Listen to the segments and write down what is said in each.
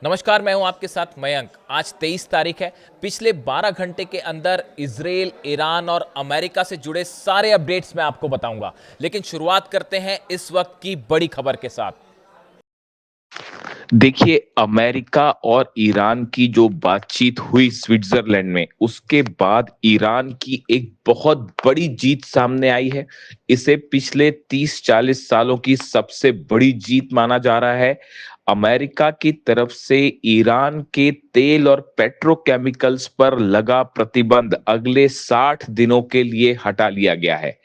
नमस्कार, मैं हूं आपके साथ मयंक। आज 23 तारीख है। पिछले 12 घंटे के अंदर इजराइल, ईरान और अमेरिका से जुड़े सारे अपडेट्स मैं आपको बताऊंगा। लेकिन शुरुआत करते हैं इस वक्त की बड़ी खबर के साथ। देखिए, अमेरिका और ईरान की जो बातचीत हुई स्विट्जरलैंड में, उसके बाद ईरान की एक बहुत बड़ी जीत सामने आई है। इसे पिछले 30-40 सालों की सबसे बड़ी जीत माना जा रहा है। अमेरिका की तरफ से ईरान के तेल और पेट्रोकेमिकल्स पर लगा प्रतिबंध अगले 60 दिनों के लिए हटा लिया गया है।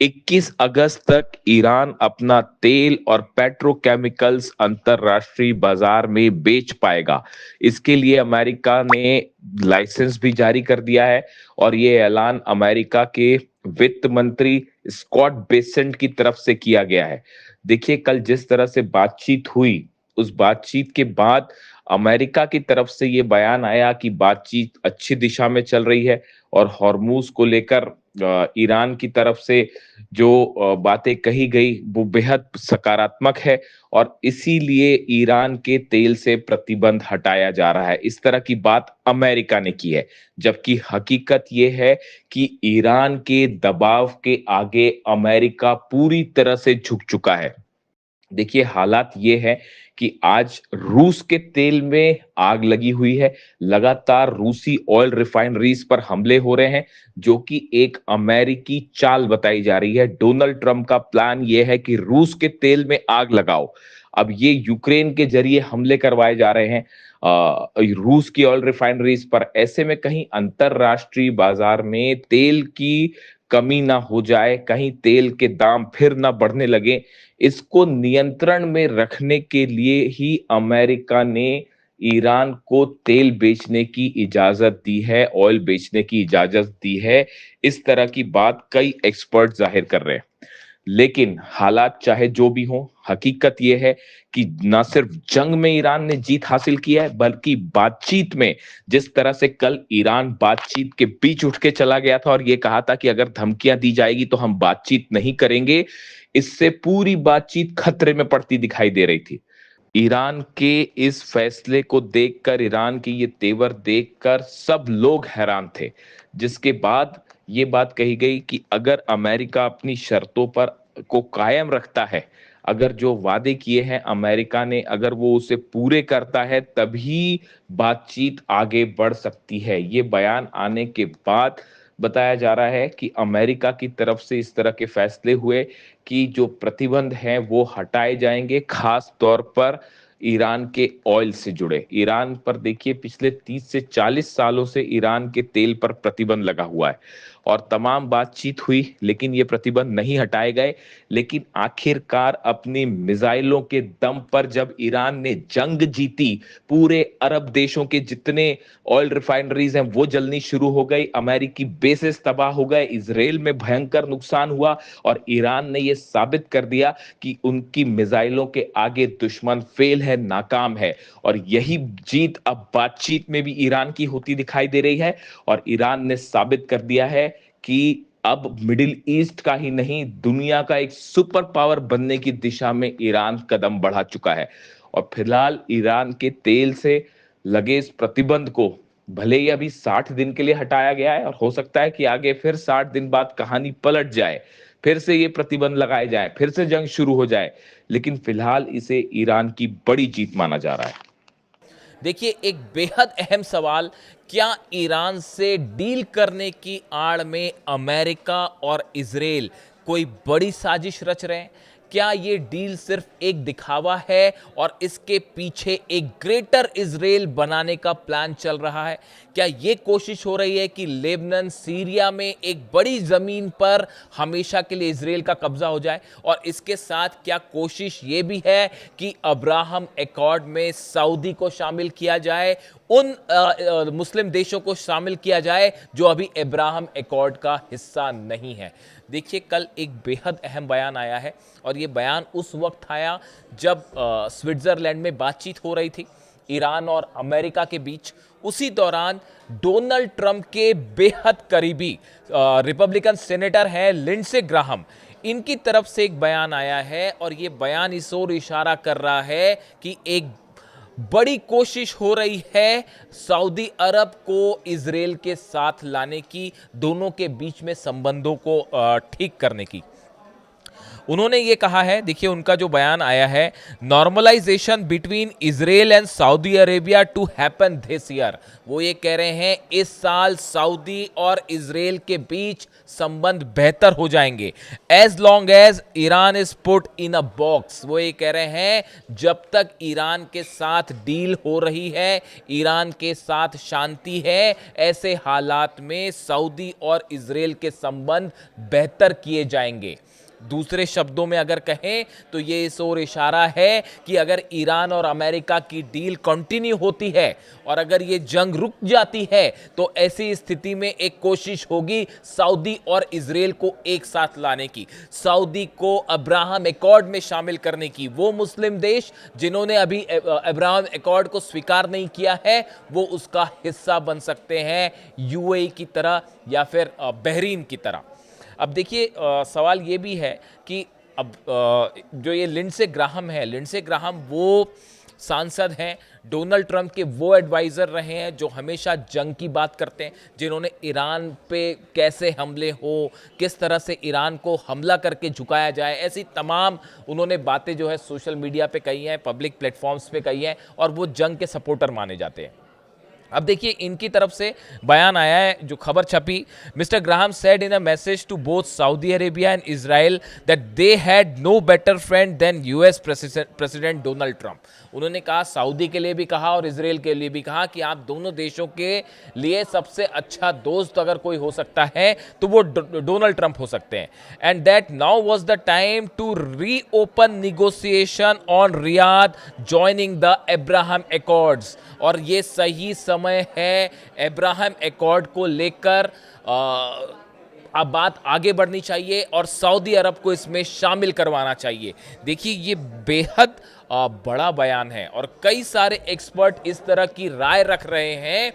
21 अगस्त तक ईरान अपना तेल और पेट्रोकेमिकल्स अंतरराष्ट्रीय बाजार में बेच पाएगा। इसके लिए अमेरिका ने लाइसेंस भी जारी कर दिया है और ये ऐलान अमेरिका के वित्त मंत्री स्कॉट बेसेंट की तरफ से किया गया है। देखिए, कल जिस तरह से बातचीत हुई, उस बातचीत के बाद अमेरिका की तरफ से ये बयान आया कि बातचीत अच्छी दिशा में चल रही है और हॉर्मूज को लेकर ईरान की तरफ से जो बातें कही गई वो बेहद सकारात्मक है और इसीलिए ईरान के तेल से प्रतिबंध हटाया जा रहा है। इस तरह की बात अमेरिका ने की है, जबकि हकीकत ये है कि ईरान के दबाव के आगे अमेरिका पूरी तरह से झुक चुका है। देखिए, हालात ये है कि आज रूस के तेल में आग लगी हुई है। लगातार रूसी ऑयल रिफाइनरीज पर हमले हो रहे हैं, जो कि एक अमेरिकी चाल बताई जा रही है। डोनाल्ड ट्रंप का प्लान ये है कि रूस के तेल में आग लगाओ। अब ये यूक्रेन के जरिए हमले करवाए जा रहे हैं रूस की ऑयल रिफाइनरीज पर। ऐसे में कहीं अंतरराष्ट्रीय बाजार में तेल की कमी ना हो जाए, कहीं तेल के दाम फिर ना बढ़ने लगे, इसको नियंत्रण में रखने के लिए ही अमेरिका ने ईरान को तेल बेचने की इजाजत दी है, ऑयल बेचने की इजाजत दी है। इस तरह की बात कई एक्सपर्ट जाहिर कर रहे हैं। लेकिन हालात चाहे जो भी हो, हकीकत यह है कि ना सिर्फ जंग में ईरान ने जीत हासिल की है, बल्कि बातचीत में जिस तरह से कल ईरान बातचीत के बीच उठ के चला गया था और यह कहा था कि अगर धमकियां दी जाएगी तो हम बातचीत नहीं करेंगे, इससे पूरी बातचीत खतरे में पड़ती दिखाई दे रही थी। ईरान के इस फैसले को देखकर, ईरान की ये तेवर देखकर सब लोग हैरान थे। जिसके बाद ये बात कही गई कि अगर अमेरिका अपनी शर्तों पर को कायम रखता है, अगर जो वादे किए हैं अमेरिका ने, अगर वो उसे पूरे करता है, तभी बातचीत आगे बढ़ सकती है। ये बयान आने के बाद बताया जा रहा है कि अमेरिका की तरफ से इस तरह के फैसले हुए कि जो प्रतिबंध हैं वो हटाए जाएंगे, खास तौर पर ईरान के ऑयल से जुड़े। ईरान पर देखिए, पिछले 30 से 40 सालों से ईरान के तेल पर प्रतिबंध लगा हुआ है और तमाम बातचीत हुई, लेकिन ये प्रतिबंध नहीं हटाए गए। लेकिन आखिरकार अपनी मिसाइलों के दम पर जब ईरान ने जंग जीती, पूरे अरब देशों के जितने ऑयल रिफाइनरीज हैं वो जलनी शुरू हो गई, अमेरिकी बेसेस तबाह हो गए, इसराइल में भयंकर नुकसान हुआ और ईरान ने यह साबित कर दिया कि उनकी मिसाइलों के आगे दुश्मन फेल है, नाकाम है। और यही जीत अब बातचीत में भी ईरान की होती दिखाई दे रही है और ईरान ने साबित कर दिया है कि अब मिडिल ईस्ट का ही नहीं, दुनिया का एक सुपर पावर बनने की दिशा में ईरान कदम बढ़ा चुका है। और फिलहाल ईरान के तेल से लगे इस प्रतिबंध को भले ही अभी 60 दिन के लिए हटाया गया है और हो सकता है कि आगे फिर 60 दिन बाद कहानी पलट जाए, फिर से ये प्रतिबंध लगाए जाए, फिर से जंग शुरू हो जाए, लेकिन फिलहाल इसे ईरान की बड़ी जीत माना जा रहा है। देखिए, एक बेहद अहम सवाल, क्या ईरान से डील करने की आड़ में अमेरिका और इजराइल कोई बड़ी साजिश रच रहे हैं? क्या ये डील सिर्फ एक दिखावा है और इसके पीछे एक ग्रेटर इजराइल बनाने का प्लान चल रहा है? क्या ये कोशिश हो रही है कि लेबनान, सीरिया में एक बड़ी जमीन पर हमेशा के लिए इजराइल का कब्जा हो जाए? और इसके साथ क्या कोशिश ये भी है कि अब्राहम एकॉर्ड में सऊदी को शामिल किया जाए, उन मुस्लिम देशों को शामिल किया जाए जो अभी अब्राहम एकॉर्ड का हिस्सा नहीं है? देखिए, कल एक बेहद अहम बयान आया है और ये बयान उस वक्त आया जब स्विट्जरलैंड में बातचीत हो रही थी ईरान और अमेरिका के बीच। उसी दौरान डोनाल्ड ट्रंप के बेहद करीबी रिपब्लिकन सेनेटर हैं लिंडसे ग्राहम, इनकी तरफ से एक बयान आया है और ये बयान इस ओर इशारा कर रहा है कि एक बड़ी कोशिश हो रही है सऊदी अरब को इजराइल के साथ लाने की, दोनों के बीच में संबंधों को ठीक करने की। उन्होंने ये कहा है, देखिए उनका जो बयान आया है, normalisation between Israel and Saudi Arabia to happen this year. वो ये कह रहे हैं इस साल सऊदी और इजराइल के बीच संबंध बेहतर हो जाएंगे, as long as Iran is put in a box. वो ये कह रहे हैं जब तक ईरान के साथ डील हो रही है, ईरान के साथ शांति है, ऐसे हालात में सऊदी और इजराइल के संबंध बेहतर किए जाएंगे। दूसरे शब्दों में अगर कहें तो ये इस ओर इशारा है कि अगर ईरान और अमेरिका की डील कंटिन्यू होती है और अगर ये जंग रुक जाती है तो ऐसी स्थिति में एक कोशिश होगी सऊदी और इजराइल को एक साथ लाने की, सऊदी को अब्राहम एकॉर्ड में शामिल करने की। वो मुस्लिम देश जिन्होंने अभी अब्राहम एकॉर्ड को स्वीकार नहीं किया है वो उसका हिस्सा बन सकते हैं, यूएई की तरह या फिर बहरीन की तरह। अब देखिए सवाल ये भी है कि अब जो ये लिंडसे ग्राहम है, लिंडसे ग्राहम वो सांसद हैं, डोनाल्ड ट्रंप के वो एडवाइज़र रहे हैं जो हमेशा जंग की बात करते हैं, जिन्होंने ईरान पे कैसे हमले हो, किस तरह से ईरान को हमला करके झुकाया जाए, ऐसी तमाम उन्होंने बातें जो है सोशल मीडिया पे कही हैं, पब्लिक प्लेटफॉर्म्स पे कही हैं और वो जंग के सपोर्टर माने जाते हैं। अब देखिए इनकी तरफ से बयान आया है, जो खबर छपी, Mr Graham said in a message to both Saudi Arabia and Israel that they had no better friend than US president Donald Trump. उन्होंने कहा, सऊदी के लिए भी कहा और इजराइल के लिए भी कहा कि आप दोनों देशों के लिए सबसे अच्छा दोस्त अगर कोई हो सकता है तो वो डोनाल्ड ट्रंप हो सकते हैं, and that now was the time to reopen negotiation on Riyadh joining the Abraham Accords. और ये सही समय है अब्राहम एकॉर्ड को लेकर अब बात आगे बढ़नी चाहिए और सऊदी अरब को इसमें शामिल करवाना चाहिए। देखिए ये बेहद बड़ा बयान है और कई सारे एक्सपर्ट इस तरह की राय रख रहे हैं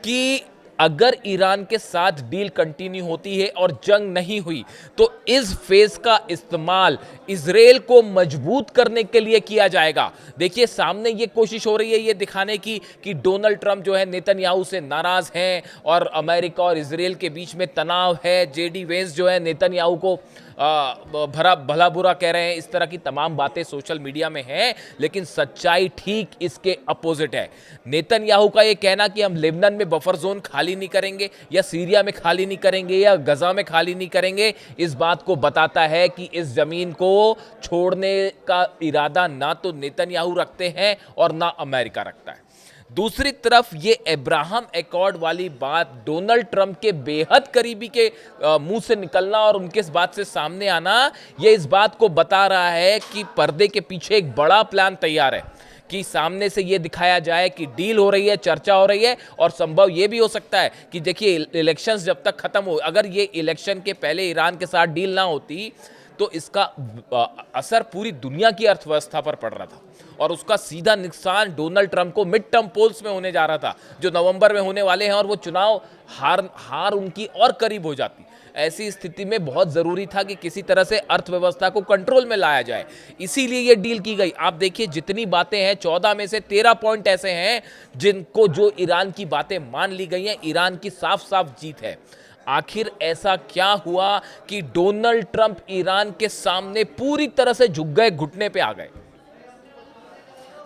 कि अगर ईरान के साथ डील कंटिन्यू होती है और जंग नहीं हुई तो इस फेज का इस्तेमाल इजराइल को मजबूत करने के लिए किया जाएगा। देखिए सामने ये कोशिश हो रही है ये दिखाने की कि डोनाल्ड ट्रंप जो है नेतन्याहू से नाराज हैं और अमेरिका और इजराइल के बीच में तनाव है, जेडी वेंस जो है नेतन्याहू को भला बुरा कह रहे हैं, इस तरह की तमाम बातें सोशल मीडिया में हैं, लेकिन सच्चाई ठीक इसके अपोजिट है। नेतन्याहू का ये कहना कि हम लेबनान में बफर जोन खाली नहीं करेंगे या सीरिया में खाली नहीं करेंगे या गजा में खाली नहीं करेंगे, इस बात को बताता है कि इस जमीन को छोड़ने का इरादा ना तो नेतन्याहू रखते हैं और ना अमेरिका रखता है। दूसरी तरफ ये अब्राहम एकॉर्ड वाली बात डोनाल्ड ट्रंप के बेहद करीबी के मुंह से निकलना और उनके इस बात से सामने आना, ये इस बात को बता रहा है कि पर्दे के पीछे एक बड़ा प्लान तैयार है कि सामने से ये दिखाया जाए कि डील हो रही है, चर्चा हो रही है और संभव ये भी हो सकता है कि देखिए इलेक्शंस जब तक खत्म हो, अगर ये इलेक्शन के पहले ईरान के साथ डील ना होती तो इसका असर पूरी दुनिया की अर्थव्यवस्था पर पड़ रहा था और उसका सीधा नुकसान डोनाल्ड ट्रंप को मिड टर्म पोल्स में होने जा रहा था जो नवंबर में होने वाले हैं और वो चुनाव हार उनकी और करीब हो जाती। ऐसी स्थिति में बहुत जरूरी था कि किसी तरह से अर्थव्यवस्था को कंट्रोल में लाया जाए, इसीलिए ये डील की गई। आप देखिए जितनी बातें हैं 14 में से 13 पॉइंट ऐसे हैं जिनको जो ईरान की बातें मान ली गई हैं, ईरान की साफ साफ जीत है। आखिर ऐसा क्या हुआ कि डोनाल्ड ट्रंप ईरान के सामने पूरी तरह से झुक गए, घुटने पे आ गए?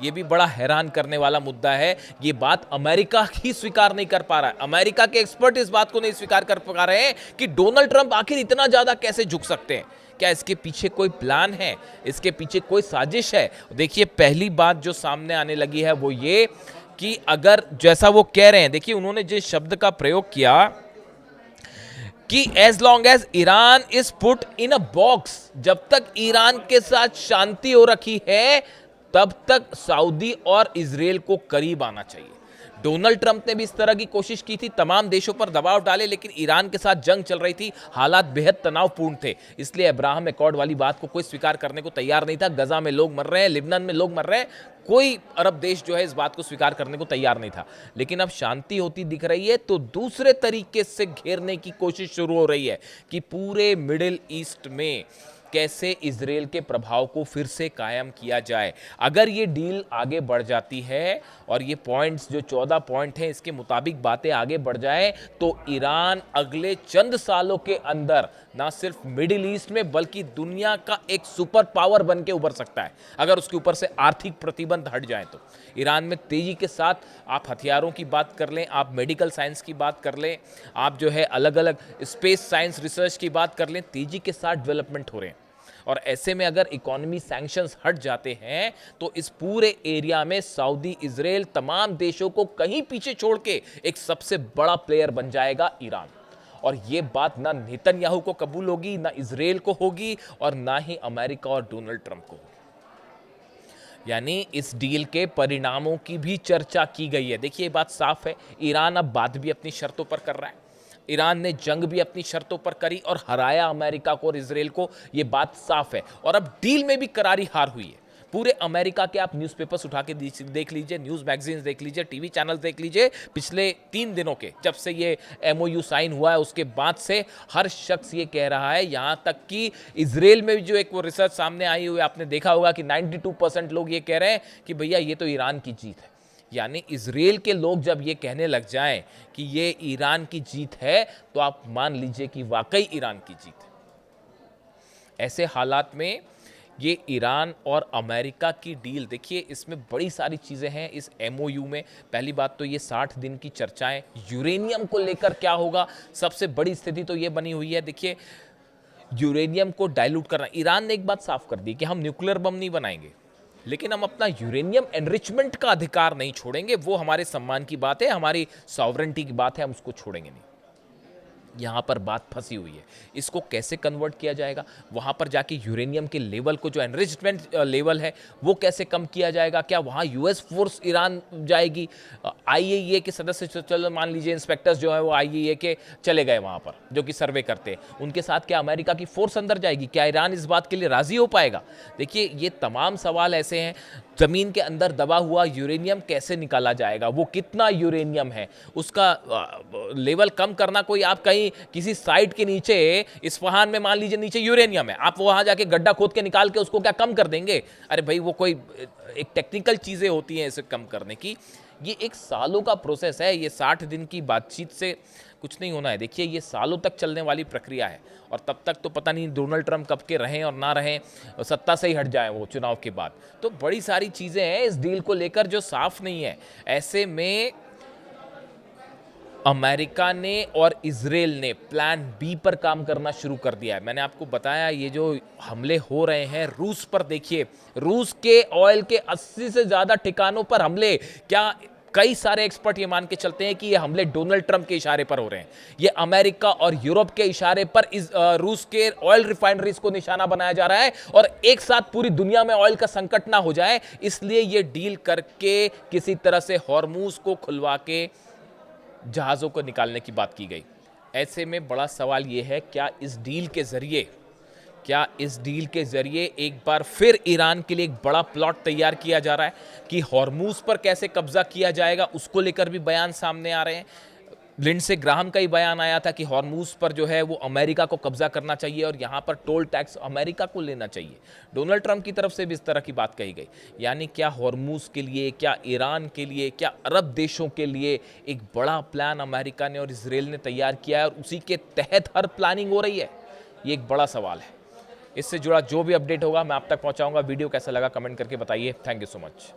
ये भी बड़ा हैरान करने वाला मुद्दा है। ये बात अमेरिका ही स्वीकार नहीं कर पा रहा है, अमेरिका के एक्सपर्ट इस बात को नहीं स्वीकार कर पा रहे हैं कि डोनाल्ड ट्रंप आखिर इतना ज्यादा कैसे झुक सकते हैं। क्या इसके पीछे कोई प्लान है, इसके पीछे कोई साजिश है? देखिए पहली बात जो सामने आने लगी है वो ये कि अगर जैसा वो कह रहे हैं, देखिए उन्होंने जिस शब्द का प्रयोग किया कि as long as Iran is put in a box, जब तक ईरान के साथ शांति हो रखी है तब तक सऊदी और इजराइल को करीब आना चाहिए। डोनाल्ड ट्रंप ने भी इस तरह की कोशिश की थी, तमाम देशों पर दबाव डाले, लेकिन ईरान के साथ जंग चल रही थी, हालात बेहद तनावपूर्ण थे, इसलिए अब्राहम एकॉर्ड वाली बात को कोई स्वीकार करने को तैयार नहीं था। गजा में लोग मर रहे हैं, लिबनान में लोग मर रहे हैं, कोई अरब देश जो है इस बात को स्वीकार करने को तैयार नहीं था। लेकिन अब शांति होती दिख रही है तो दूसरे तरीके से घेरने की कोशिश शुरू हो रही है कि पूरे मिडिल ईस्ट में कैसे इजराइल के प्रभाव को फिर से कायम किया जाए। अगर ये डील आगे बढ़ जाती है और ये पॉइंट्स जो 14 पॉइंट हैं इसके मुताबिक बातें आगे बढ़ जाए तो ईरान अगले चंद सालों के अंदर ना सिर्फ मिडिल ईस्ट में बल्कि दुनिया का एक सुपर पावर बन के उभर सकता है, अगर उसके ऊपर से आर्थिक प्रतिबंध हट जाए तो। ईरान में तेजी के साथ आप हथियारों की बात कर लें, आप मेडिकल साइंस की बात कर लें, आप जो है अलग अलग स्पेस साइंस रिसर्च की बात कर लें, तेजी के साथ डेवलपमेंट हो रहे हैं। और ऐसे में अगर इकोनॉमी सैंक्शंस हट जाते हैं तो इस पूरे एरिया में सऊदी, इजराइल, तमाम देशों को कहीं पीछे छोड़ के एक सबसे बड़ा प्लेयर बन जाएगा ईरान। और ये बात ना नेतन्याहू को कबूल होगी, ना इजराइल को होगी और ना ही अमेरिका और डोनाल्ड ट्रंप को होगी। यानी इस डील के परिणामों की भी चर्चा की गई है। देखिए ये बात साफ है, ईरान अब बात भी अपनी शर्तों पर कर रहा है। ईरान ने जंग भी अपनी शर्तों पर करी और हराया अमेरिका को और इजराइल को, ये बात साफ है। और अब डील में भी करारी हार हुई है। पूरे अमेरिका के आप न्यूज़पेपर्स उठा के देख लीजिए, न्यूज़ मैगजीन्स देख लीजिए, टीवी चैनल देख लीजिए, पिछले 3 दिनों के जब से ये एमओयू साइन हुआ है उसके बाद से हर शख्स ये कह रहा है, यहाँ तक कि इजराइल में भी जो एक वो रिसर्च सामने आई हुई आपने देखा होगा कि 92% लोग ये कह रहे हैं कि भैया ये तो ईरान की जीत है। यानी इजराइल के लोग जब ये कहने लग जाएं कि ये ईरान की जीत है तो आप मान लीजिए कि वाकई ईरान की जीत है। ऐसे हालात में ये ईरान और अमेरिका की डील, देखिए इसमें बड़ी सारी चीज़ें हैं इस एमओयू में। पहली बात तो ये 60 दिन की चर्चाएं, यूरेनियम को लेकर क्या होगा, सबसे बड़ी स्थिति तो ये बनी हुई है। देखिए यूरेनियम को डाइल्यूट करना, ईरान ने एक बात साफ कर दी कि हम न्यूक्लियर बम नहीं बनाएंगे लेकिन हम अपना यूरेनियम एनरिचमेंट का अधिकार नहीं छोड़ेंगे। वो हमारे सम्मान की बात है, हमारी सॉवरेंटी की बात है, हम उसको छोड़ेंगे नहीं। यहाँ पर बात फंसी हुई है, इसको कैसे कन्वर्ट किया जाएगा, वहाँ पर जाके यूरेनियम के लेवल को, जो एनरिचमेंट लेवल है वो कैसे कम किया जाएगा, क्या वहाँ यूएस फोर्स ईरान जाएगी, आईएईए के सदस्य, चलो मान लीजिए इंस्पेक्टर्स जो है वो आईएईए के चले गए वहाँ पर जो कि सर्वे करते हैं, उनके साथ क्या अमेरिका की फोर्स अंदर जाएगी, क्या ईरान इस बात के लिए राजी हो पाएगा। देखिए ये तमाम सवाल ऐसे हैं। ज़मीन के अंदर दबा हुआ यूरेनियम कैसे निकाला जाएगा, वो कितना यूरेनियम है, उसका लेवल कम करना, कोई आप कहीं किसी साइट के नीचे इस्फहान में मान लीजिए नीचे यूरेनियम है, आप वहां जाके गड्ढा खोद के निकाल के उसको क्या कम कर देंगे? अरे भाई वो कोई एक टेक्निकल चीज़ें होती हैं इसे कम करने की। ये एक सालों का प्रोसेस है, ये 60 दिन की बातचीत से कुछ नहीं होना है। देखिए ये सालों तक चलने वाली प्रक्रिया है और तब तक तो पता नहीं डोनाल्ड ट्रंप कब के रहें और ना रहें, सत्ता से ही हट जाए वो चुनाव के बाद। तो बड़ी सारी चीज़ें हैं इस डील को लेकर जो साफ नहीं है। ऐसे में अमेरिका ने और इजराइल ने प्लान बी पर काम करना शुरू कर दिया है। मैंने आपको बताया ये जो हमले हो रहे हैं रूस पर, देखिए रूस के ऑयल के 80 से ज़्यादा ठिकानों पर हमले, क्या कई सारे एक्सपर्ट ये मान के चलते हैं कि ये हमले डोनाल्ड ट्रंप के इशारे पर हो रहे हैं। ये अमेरिका और यूरोप के इशारे पर रूस के ऑयल रिफाइनरीज को निशाना बनाया जा रहा है और एक साथ पूरी दुनिया में ऑयल का संकट ना हो जाए, इसलिए ये डील करके किसी तरह से हॉर्मूज को खुलवा के जहाज़ों को निकालने की बात की गई। ऐसे में बड़ा सवाल ये है, क्या इस डील के ज़रिए एक बार फिर ईरान के लिए एक बड़ा प्लॉट तैयार किया जा रहा है कि हॉर्मूज पर कैसे कब्जा किया जाएगा, उसको लेकर भी बयान सामने आ रहे हैं। लिंडसे ग्राहम का ही बयान आया था कि हॉर्मूज पर जो है वो अमेरिका को कब्जा करना चाहिए और यहाँ पर टोल टैक्स अमेरिका को लेना चाहिए। डोनाल्ड ट्रंप की तरफ से भी इस तरह की बात कही गई। यानी क्या हॉर्मूज के लिए, क्या ईरान के लिए, क्या अरब देशों के लिए एक बड़ा प्लान अमेरिका ने और इजराइल ने तैयार किया है और उसी के तहत हर प्लानिंग हो रही है? ये एक बड़ा सवाल है। इससे जुड़ा जो भी अपडेट होगा मैं आप तक पहुँचाऊँगा। वीडियो कैसा लगा कमेंट करके बताइए। Thank you so much.